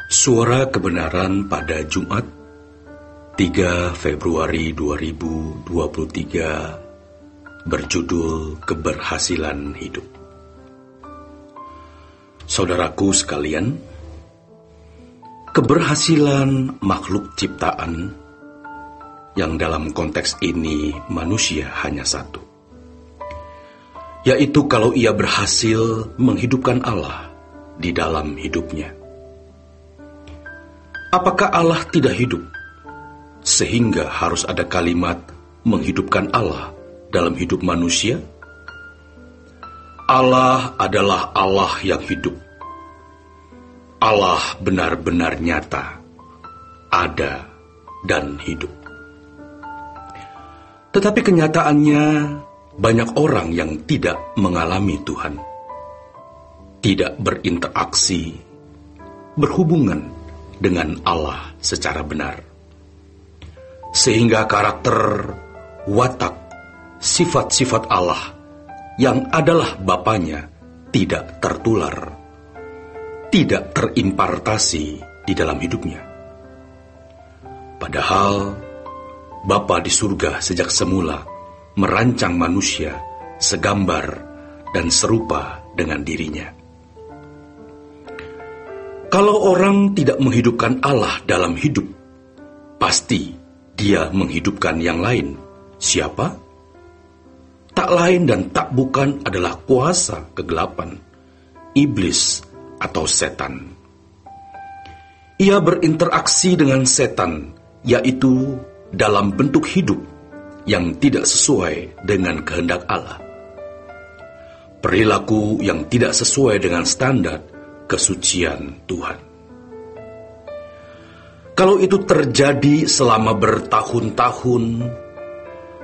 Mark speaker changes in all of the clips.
Speaker 1: Suara Kebenaran pada Jumat 3 Februari 2023 berjudul Keberhasilan Hidup. Saudaraku sekalian, keberhasilan makhluk ciptaan yang dalam konteks ini manusia hanya satu, yaitu kalau ia berhasil menghidupkan Allah di dalam hidupnya. Apakah Allah tidak hidup, sehingga harus ada kalimat menghidupkan Allah dalam hidup manusia? Allah adalah Allah yang hidup. Allah benar-benar nyata, ada, dan hidup. Tetapi kenyataannya, banyak orang yang tidak mengalami Tuhan, tidak berinteraksi, berhubungan dengan Allah secara benar, sehingga karakter, watak, sifat-sifat Allah yang adalah Bapanya tidak tertular, tidak terimpartasi di dalam hidupnya. Padahal Bapa di surga sejak semula merancang manusia segambar dan serupa dengan dirinya. Kalau orang tidak menghidupkan Allah dalam hidup, pasti dia menghidupkan yang lain. Siapa? Tak lain dan tak bukan adalah kuasa kegelapan, iblis atau setan. Ia berinteraksi dengan setan, yaitu dalam bentuk hidup yang tidak sesuai dengan kehendak Allah. Perilaku yang tidak sesuai dengan standar kesucian Tuhan. Kalau itu terjadi selama bertahun-tahun,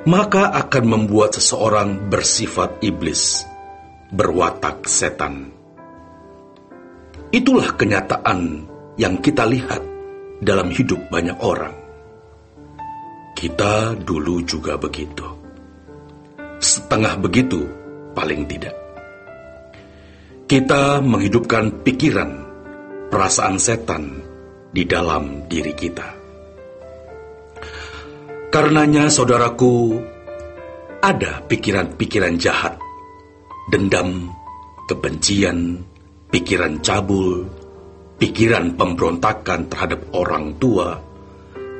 Speaker 1: maka akan membuat seseorang bersifat iblis, berwatak setan. Itulah kenyataan yang kita lihat dalam hidup banyak orang. Kita dulu juga begitu. Setengah begitu, paling tidak. Kita menghidupkan pikiran, perasaan setan di dalam diri kita. Karenanya, saudaraku, ada pikiran-pikiran jahat, dendam, kebencian, pikiran cabul, pikiran pemberontakan terhadap orang tua,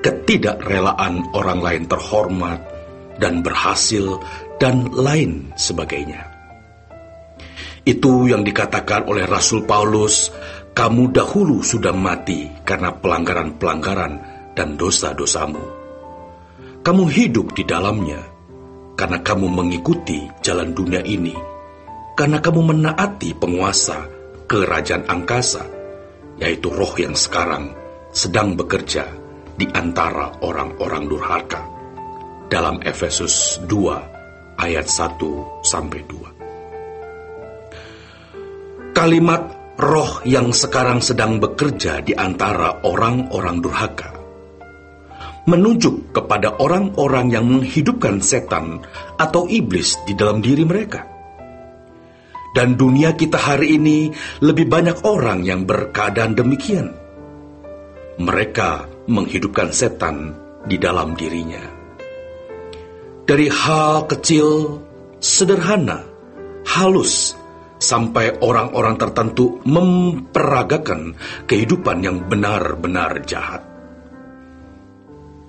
Speaker 1: ketidakrelaan orang lain terhormat dan berhasil, dan lain sebagainya. Itu yang dikatakan oleh Rasul Paulus, kamu dahulu sudah mati karena pelanggaran-pelanggaran dan dosa-dosamu. Kamu hidup di dalamnya karena kamu mengikuti jalan dunia ini, karena kamu menaati penguasa kerajaan angkasa, yaitu roh yang sekarang sedang bekerja di antara orang-orang durhaka. Dalam Efesus 2 ayat 1-2. Kalimat roh yang sekarang sedang bekerja di antara orang-orang durhaka menunjuk kepada orang-orang yang menghidupkan setan atau iblis di dalam diri mereka. Dan dunia kita hari ini lebih banyak orang yang berkeadaan demikian. Mereka menghidupkan setan di dalam dirinya. Dari hal kecil, sederhana, halus, sampai orang-orang tertentu memperagakan kehidupan yang benar-benar jahat.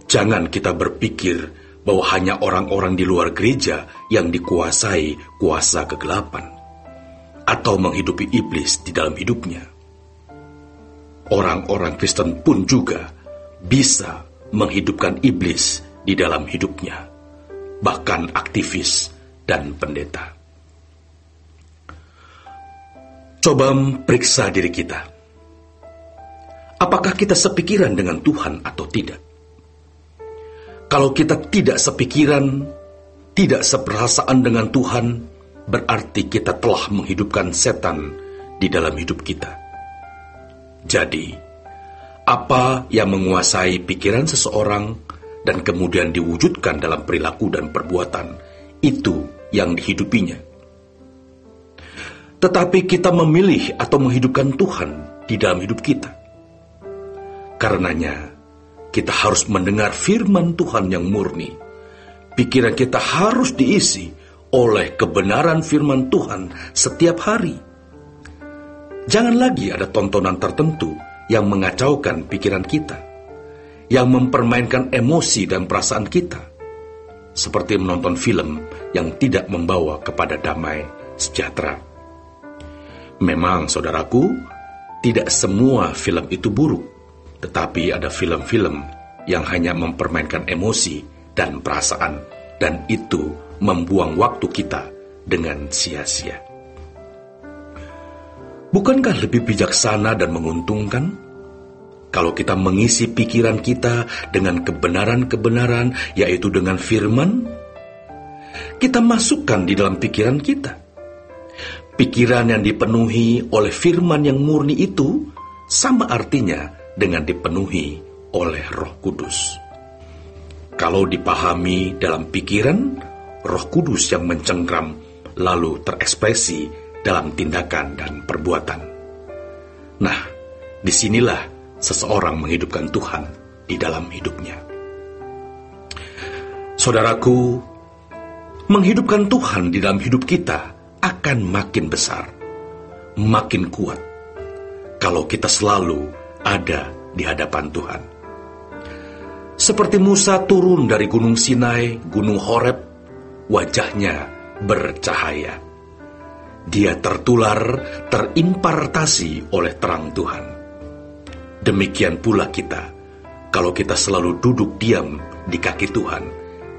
Speaker 1: Jangan kita berpikir bahwa hanya orang-orang di luar gereja yang dikuasai kuasa kegelapan atau menghidupi iblis di dalam hidupnya. Orang-orang Kristen pun juga bisa menghidupkan iblis di dalam hidupnya, bahkan aktivis dan pendeta. Coba periksa diri kita. Apakah kita sepikiran dengan Tuhan atau tidak? Kalau kita tidak sepikiran, tidak seperasaan dengan Tuhan, berarti kita telah menghidupkan setan di dalam hidup kita. Jadi, apa yang menguasai pikiran seseorang dan kemudian diwujudkan dalam perilaku dan perbuatan, itu yang dihidupinya. Tetapi kita memilih atau menghidupkan Tuhan di dalam hidup kita. Karenanya, kita harus mendengar firman Tuhan yang murni. Pikiran kita harus diisi oleh kebenaran firman Tuhan setiap hari. Jangan lagi ada tontonan tertentu yang mengacaukan pikiran kita, yang mempermainkan emosi dan perasaan kita, seperti menonton film yang tidak membawa kepada damai sejahtera. Memang, saudaraku, tidak semua film itu buruk, tetapi ada film-film yang hanya mempermainkan emosi dan perasaan, dan itu membuang waktu kita dengan sia-sia. Bukankah lebih bijaksana dan menguntungkan kalau kita mengisi pikiran kita dengan kebenaran-kebenaran, yaitu dengan firman? Kita masukkan di dalam pikiran kita. Pikiran yang dipenuhi oleh firman yang murni itu sama artinya dengan dipenuhi oleh Roh Kudus. Kalau dipahami dalam pikiran, Roh Kudus yang mencengkram lalu terekspresi dalam tindakan dan perbuatan. Nah, disinilah seseorang menghidupkan Tuhan di dalam hidupnya. Saudaraku, menghidupkan Tuhan di dalam hidup kita akan makin besar, makin kuat, kalau kita selalu ada di hadapan Tuhan. Seperti Musa turun dari Gunung Sinai, Gunung Horeb, wajahnya bercahaya. Dia tertular, terimpartasi oleh terang Tuhan. Demikian pula kita, kalau kita selalu duduk diam di kaki Tuhan,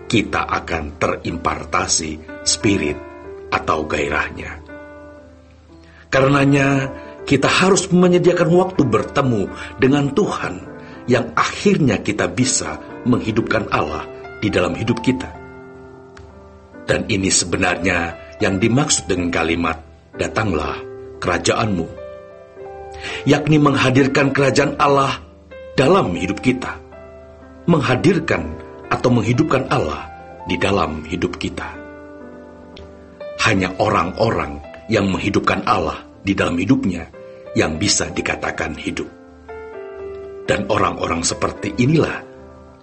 Speaker 1: kita akan terimpartasi spirit atau gairahnya. Karenanya, kita harus menyediakan waktu bertemu dengan Tuhan, yang akhirnya kita bisa menghidupkan Allah di dalam hidup kita. Dan ini sebenarnya yang dimaksud dengan kalimat, datanglah kerajaanmu, yakni menghadirkan kerajaan Allah dalam hidup kita, menghadirkan atau menghidupkan Allah di dalam hidup kita. Hanya orang-orang yang menghidupkan Allah di dalam hidupnya yang bisa dikatakan hidup. Dan orang-orang seperti inilah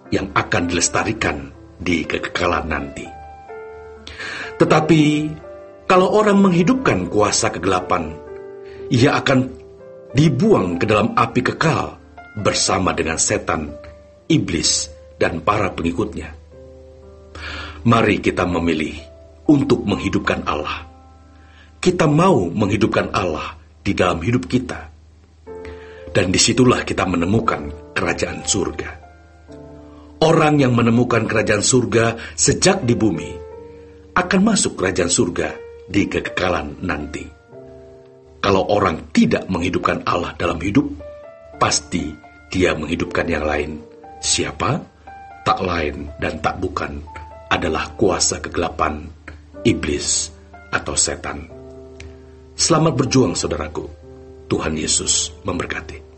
Speaker 1: yang akan dilestarikan di kekekalan nanti. Tetapi, kalau orang menghidupkan kuasa kegelapan, ia akan dibuang ke dalam api kekal bersama dengan setan, iblis, dan para pengikutnya. Mari kita memilih untuk menghidupkan Allah. Kita mau menghidupkan Allah di dalam hidup kita. Dan disitulah kita menemukan kerajaan surga. Orang yang menemukan kerajaan surga sejak di bumi akan masuk kerajaan surga di kekekalan nanti. Kalau orang tidak menghidupkan Allah dalam hidup, pasti dia menghidupkan yang lain. Siapa? Tak lain dan tak bukan adalah kuasa kegelapan, iblis, atau setan. Selamat berjuang, saudaraku. Tuhan Yesus memberkati.